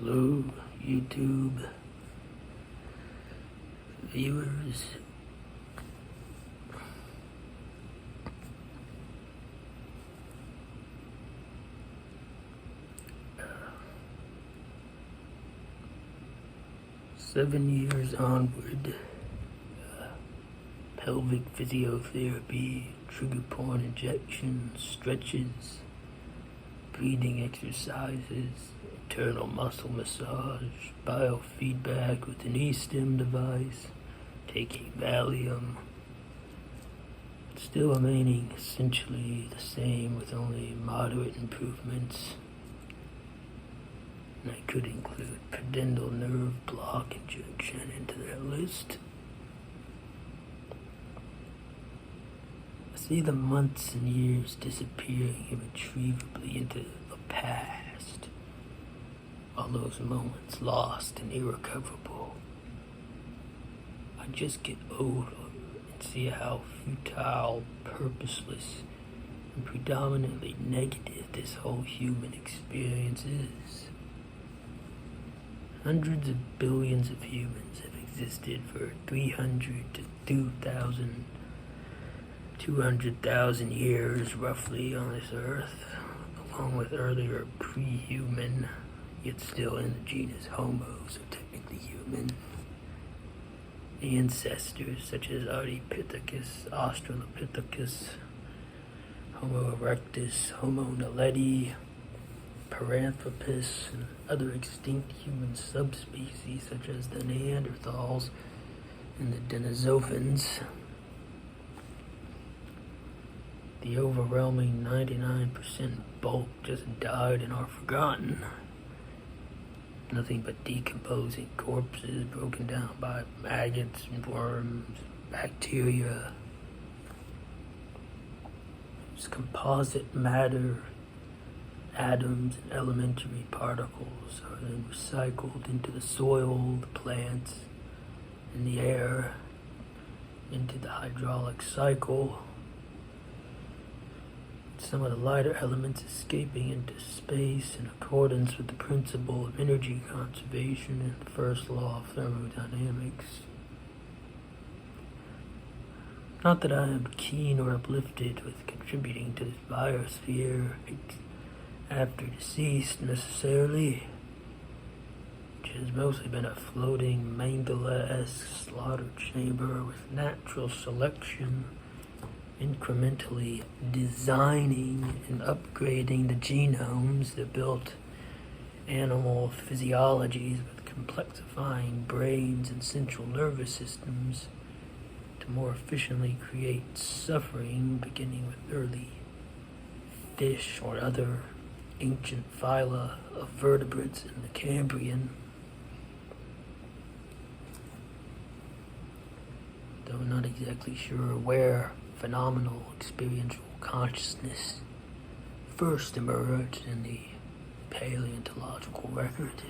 Hello, YouTube viewers. Uh, 7 years onward, pelvic physiotherapy, trigger point injections, stretches, breathing exercises, internal muscle massage, biofeedback with an e-stim device, taking Valium, still remaining essentially the same with only moderate improvements. And I could include pudendal nerve block injection into that list. I see the months and years disappearing irretrievably into the past. All those moments lost and irrecoverable. I just get older and see how futile, purposeless, and predominantly negative this whole human experience is. Hundreds of billions of humans have existed for 300 to 200,000 years roughly on this earth, along with earlier pre-human, yet still in the genus Homo, so technically human, ancestors such as Ardipithecus, Australopithecus, Homo erectus, Homo naledi, Paranthropus, and other extinct human subspecies such as the Neanderthals and the Denisovans. The overwhelming 99% bulk just died and are forgotten. Nothing but decomposing corpses broken down by maggots and worms, bacteria. It's composite matter, atoms and elementary particles are then recycled into the soil, the plants, and the air, into the hydraulic cycle. Some of the lighter elements escaping into space in accordance with the principle of energy conservation and the first law of thermodynamics. Not that I am keen or uplifted with contributing to this biosphere after deceased necessarily, which has mostly been a floating Mangala-esque slaughter chamber with natural selection incrementally designing and upgrading the genomes that built animal physiologies with complexifying brains and central nervous systems to more efficiently create suffering, beginning with early fish or other ancient phyla of vertebrates in the Cambrian. Though not exactly sure where phenomenal experiential consciousness first emerged in the paleontological record.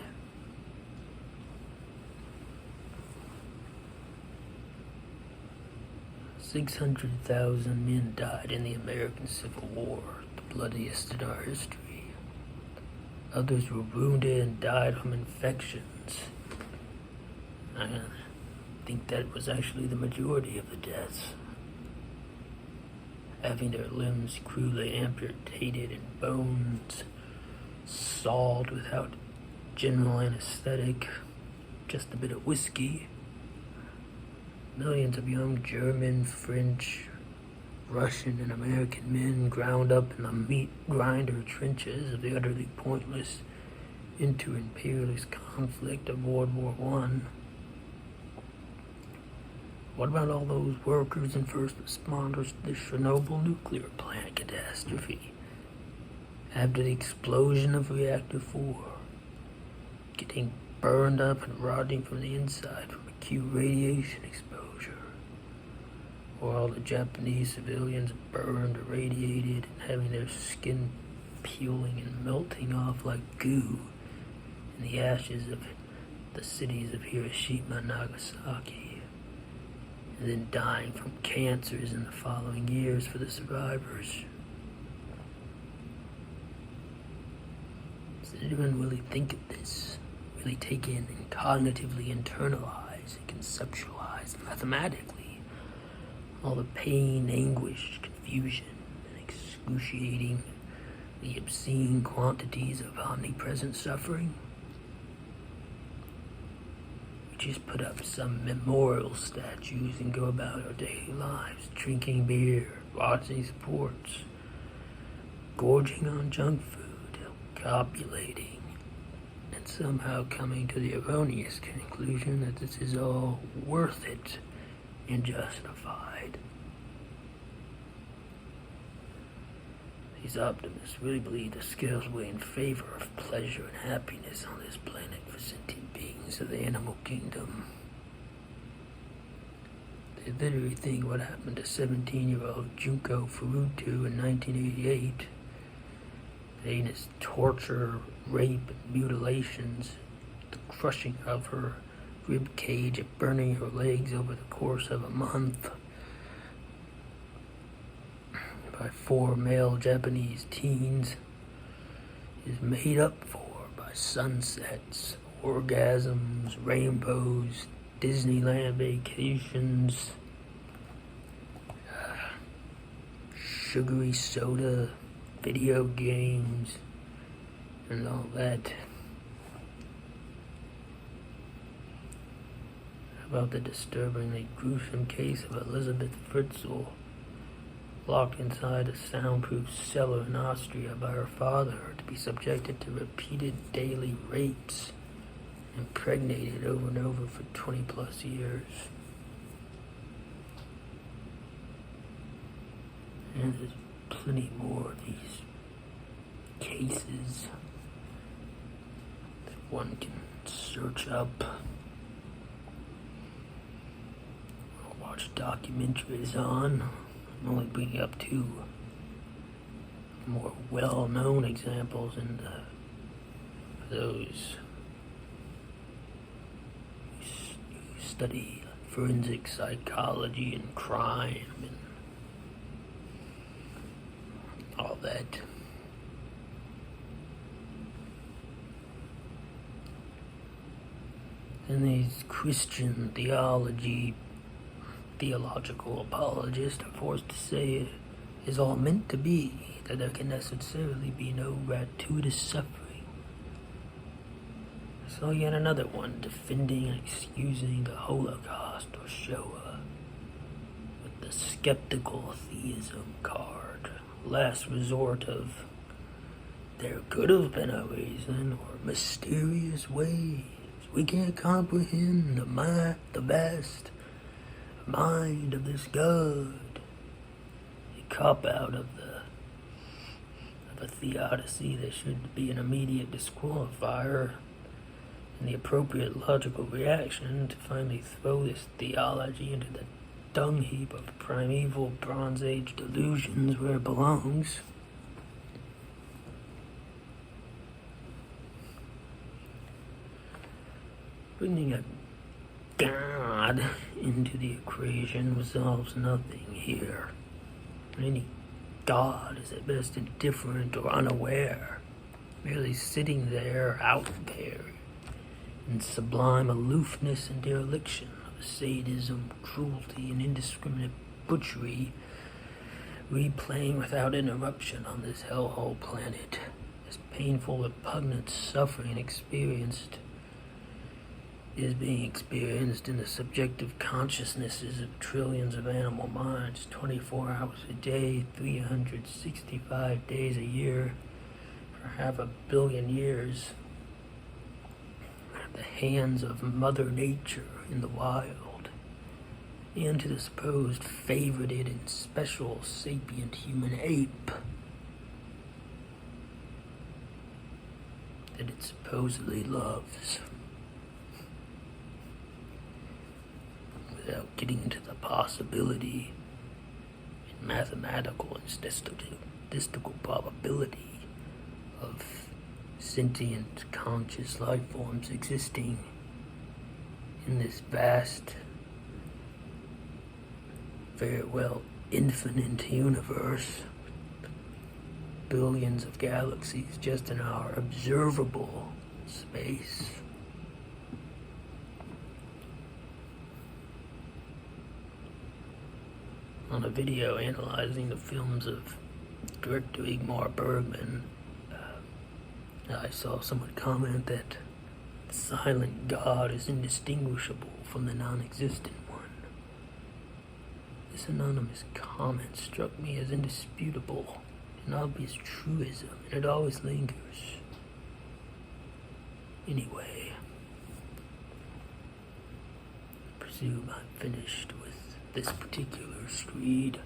"600,000 men died in the American Civil War, the bloodiest in our history. Others were wounded and died from infections. I think that was actually the majority of the deaths. Having their limbs cruelly amputated and bones sawed without general anesthetic, just a bit of whiskey. Millions of young German, French, Russian, and American men ground up in the meat grinder trenches of the utterly pointless inter-imperialist conflict of World War I. What about all those workers and first responders to the Chernobyl nuclear plant catastrophe? After the explosion of Reactor 4, getting burned up and rotting from the inside from acute radiation exposure? Or all the Japanese civilians burned, irradiated, and having their skin peeling and melting off like goo in the ashes of the cities of Hiroshima and Nagasaki? And then dying from cancers in the following years for the survivors. Does anyone really think of this? really take in and cognitively internalize and conceptualize mathematically all the pain, anguish, confusion, and excruciating, the obscene quantities of omnipresent suffering. We just put up some memorial statues and go about our daily lives, drinking beer, watching sports, gorging on junk food, copulating, and somehow coming to the erroneous conclusion that this is all worth it and justified. These optimists really believe the scales weigh in favor of pleasure and happiness on this planet for sentient beings of the animal kingdom. They literally think what happened to 17-year-old Junko Furuta in 1988, the heinous torture, rape, and mutilations, the crushing of her rib cage and burning her legs over the course of a month by 4 male Japanese teens, is made up for by sunsets, orgasms, rainbows, Disneyland vacations, sugary soda, video games, and all that. How about the disturbingly gruesome case of Elizabeth Fritzl, locked inside a soundproof cellar in Austria by her father to be subjected to repeated daily rapes, impregnated over and over for 20 plus years. And there's plenty more of these cases that one can search up or watch documentaries on. I'm only bringing up 2 more well-known examples, and those who study forensic psychology and crime and all that. And these Christian theological apologists are forced to say it is all meant to be, that there can necessarily be no gratuitous suffering. So yet another one defending and excusing the Holocaust or Shoah with the skeptical theism card, last resort of there could have been a reason or mysterious ways we can't comprehend the vast mind of this God. A cop-out of a theodicy that should be an immediate disqualifier, and the appropriate logical reaction to finally throw this theology into the dung heap of primeval Bronze Age delusions where it belongs. Bringing a God into the equation resolves nothing here. Any God is at best indifferent or unaware, merely sitting there, out there, in sublime aloofness and dereliction of sadism, cruelty, and indiscriminate butchery, replaying without interruption on this hellhole planet. This painful, repugnant suffering is being experienced in the subjective consciousnesses of trillions of animal minds, 24 hours a day, 365 days a year, for 500 million years, at the hands of Mother Nature in the wild, and to the supposed favorited and special sapient human ape that it supposedly loves. Without getting into the possibility and mathematical and statistical probability of sentient, conscious life forms existing in this vast, very well infinite universe, billions of galaxies just in our observable space. on a video analyzing the films of director Ingmar Bergman, I saw someone comment that the silent God is indistinguishable from the non-existent one. This anonymous comment struck me as indisputable, an obvious truism, and it always lingers. Anyway, I presume I'm finished with this particular screed.